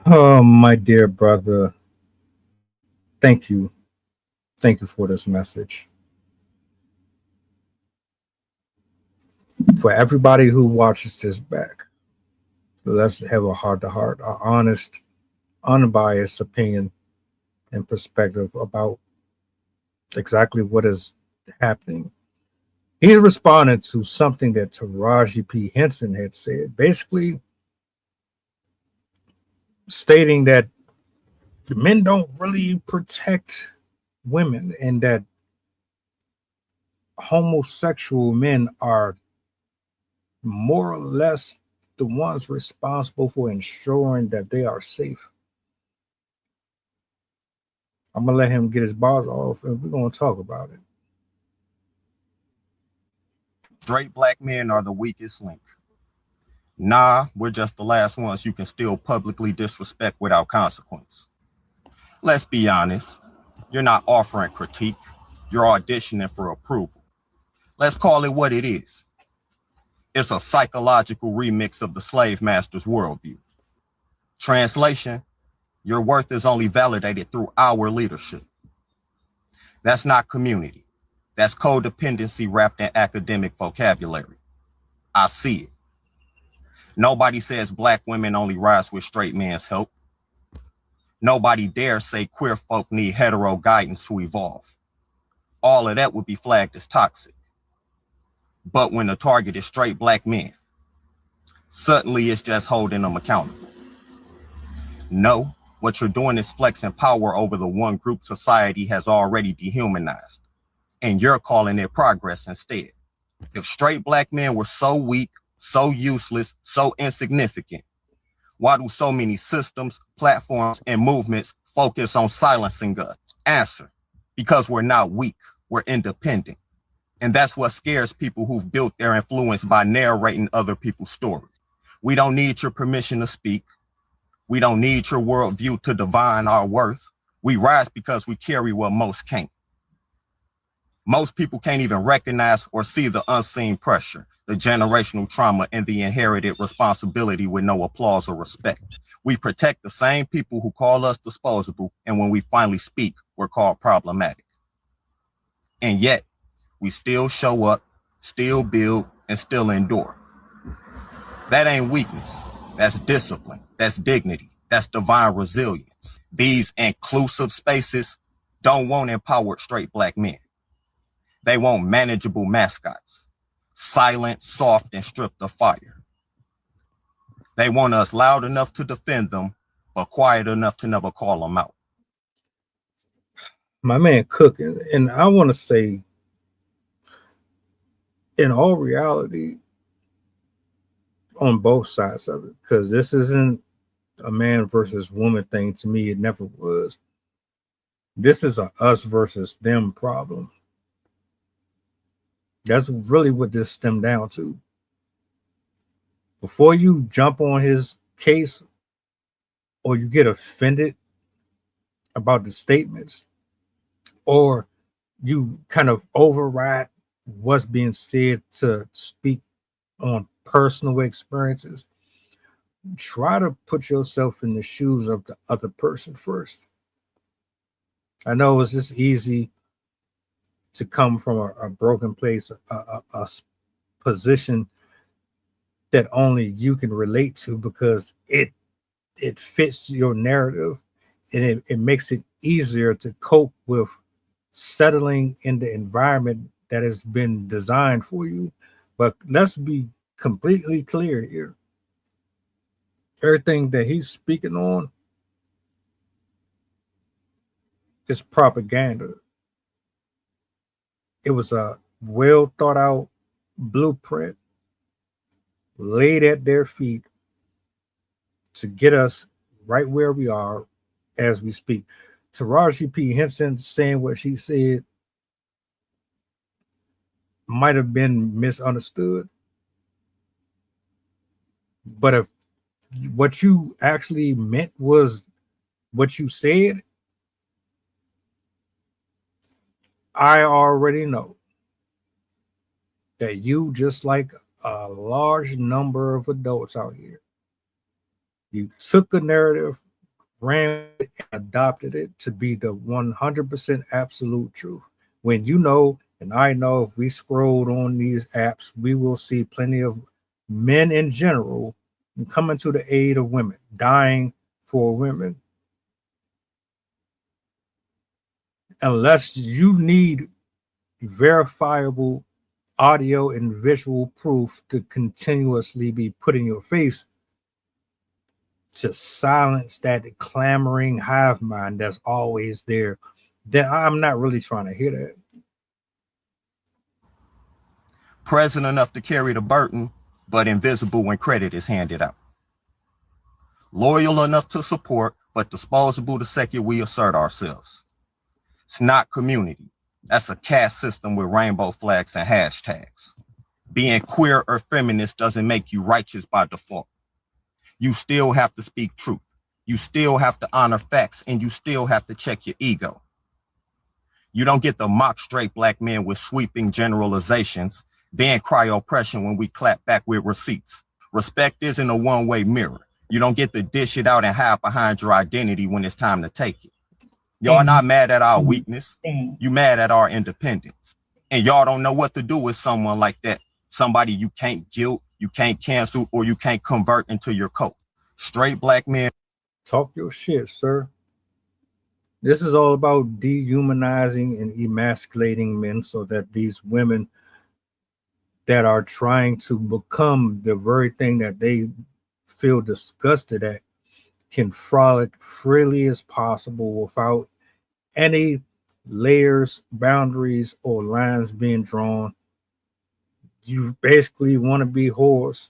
Oh, my dear brother, thank you. Thank you for this message. For everybody who watches this back, let's have a heart to heart, an honest, unbiased opinion and perspective about exactly what is happening. He's responding to something that Taraji P Henson had said, basically stating that men don't really protect women and that homosexual men are more or less the ones responsible for ensuring that they are safe. I'm gonna let him get his bars off and we're gonna talk about it. Straight black men are the weakest link. Nah, we're just the last ones you can still publicly disrespect without consequence. Let's be honest, you're not offering critique, you're auditioning for approval. Let's call it what it is. It's a psychological remix of the slave master's worldview. Translation, your worth is only validated through our leadership. That's not community. That's codependency wrapped in academic vocabulary. I see it. Nobody says black women only rise with straight men's help. Nobody dares say queer folk need hetero guidance to evolve. All of that would be flagged as toxic. But when the target is straight black men, suddenly it's just holding them accountable. No, what you're doing is flexing power over the one group society has already dehumanized, and you're calling it progress instead. If straight black men were so weak, so useless, so insignificant, why do so many systems, platforms, and movements focus on silencing us? Answer, because we're not weak, we're independent. And that's what scares people who've built their influence by narrating other people's stories. We don't need your permission to speak. We don't need your worldview to divine our worth. We rise because we carry what most can't. Most people can't even recognize or see the unseen pressure, the generational trauma, and the inherited responsibility with no applause or respect. We protect the same people who call us disposable, and when we finally speak, we're called problematic. And yet, we still show up, still build, and still endure. That ain't weakness. That's discipline. That's dignity. That's divine resilience. These inclusive spaces don't want empowered straight black men. They want manageable mascots, silent, soft, and stripped of fire. They want us loud enough to defend them, but quiet enough to never call them out. My man cooking, and I want to say, in all reality, on both sides of it, because this isn't a man versus woman thing. To me, it never was. This is a us versus them problem. That's really what this stemmed down to. Before you jump on his case or you get offended about the statements or you kind of override what's being said to speak on personal experiences, try to put yourself in the shoes of the other person first. I know it's just easy to come from a broken place, a position that only you can relate to because it fits your narrative and it makes it easier to cope with settling in the environment that has been designed for you. But let's be completely clear here. Everything that he's speaking on is propaganda. It was a well thought out blueprint laid at their feet to get us right where we are as we speak. Taraji P Henson saying what she said might have been misunderstood, but if what you actually meant was what you said, I already know that you, just like a large number of adults out here, you took a narrative ran with and adopted it to be the 100% absolute truth. When you know, and I know, if we scrolled on these apps, we will see plenty of men in general coming to the aid of women, dying for women. Unless you need verifiable audio and visual proof to continuously be put in your face to silence that clamoring hive mind that's always there, then I'm not really trying to hear that. Present enough to carry the burden, but invisible when credit is handed out. Loyal enough to support, but disposable the second we assert ourselves. It's not community. That's a caste system with rainbow flags and hashtags. Being queer or feminist doesn't make you righteous by default. You still have to speak truth. You still have to honor facts, and you still have to check your ego. You don't get to mock straight black men with sweeping generalizations, then cry oppression when we clap back with receipts. Respect isn't a one-way mirror. You don't get to dish it out and hide behind your identity when it's time to take it. Y'all not mad at our weakness. You mad at our independence. And y'all don't know what to do with someone like that. Somebody you can't guilt, you can't cancel, or you can't convert into your cult. Straight black men. Talk your shit, sir. This is all about dehumanizing and emasculating men so that these women that are trying to become the very thing that they feel disgusted at can frolic freely as possible without any layers, boundaries, or lines being drawn. You basically want to be whores.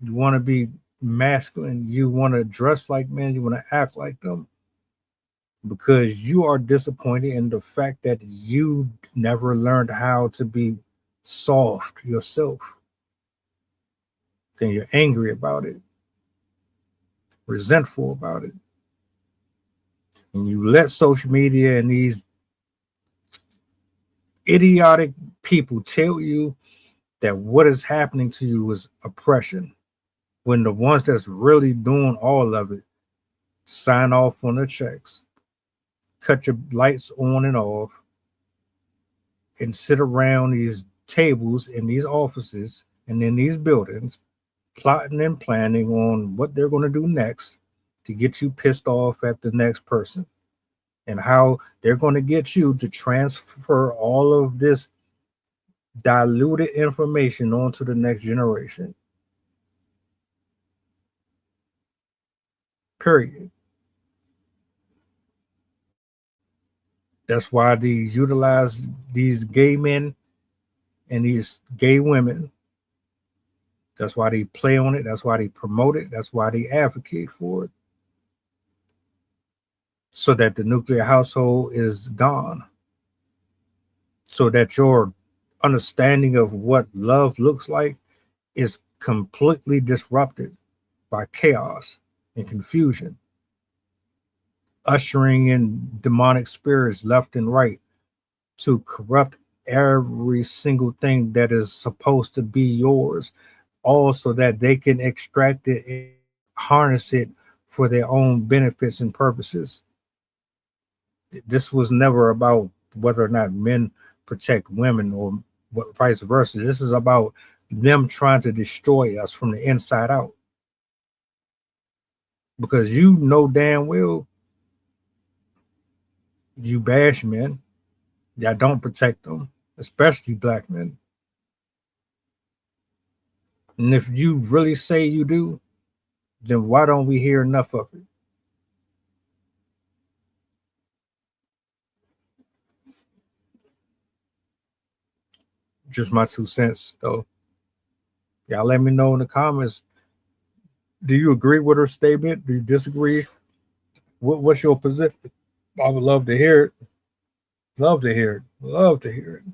You want to be masculine. You want to dress like men. You want to act like them. Because you are disappointed in the fact that you never learned how to be soft yourself. Then you're angry about it, resentful about it. And you let social media and these idiotic people tell you that what is happening to you is oppression, when the ones that's really doing all of it sign off on the checks, cut your lights on and off, and sit around these tables in these offices and in these buildings, plotting and planning on what they're going to do next to get you pissed off at the next person, and how they're going to get you to transfer all of this diluted information onto the next generation. Period. That's why they utilize these gay men and these gay women. That's why they play on it. That's why they promote it. That's why they advocate for it. So that the nuclear household is gone. So that your understanding of what love looks like is completely disrupted by chaos and confusion, ushering in demonic spirits left and right to corrupt every single thing that is supposed to be yours, all so that they can extract it and harness it for their own benefits and purposes. This was never about whether or not men protect women or vice versa. This is about them trying to destroy us from the inside out. Because you know damn well you bash men that don't protect them, especially black men. And if you really say you do, then why don't we hear enough of it? Just my 2 cents, though. Y'all let me know in the comments. Do you agree with her statement? Do you disagree? What's your position? I would love to hear it. Love to hear it. Love to hear it.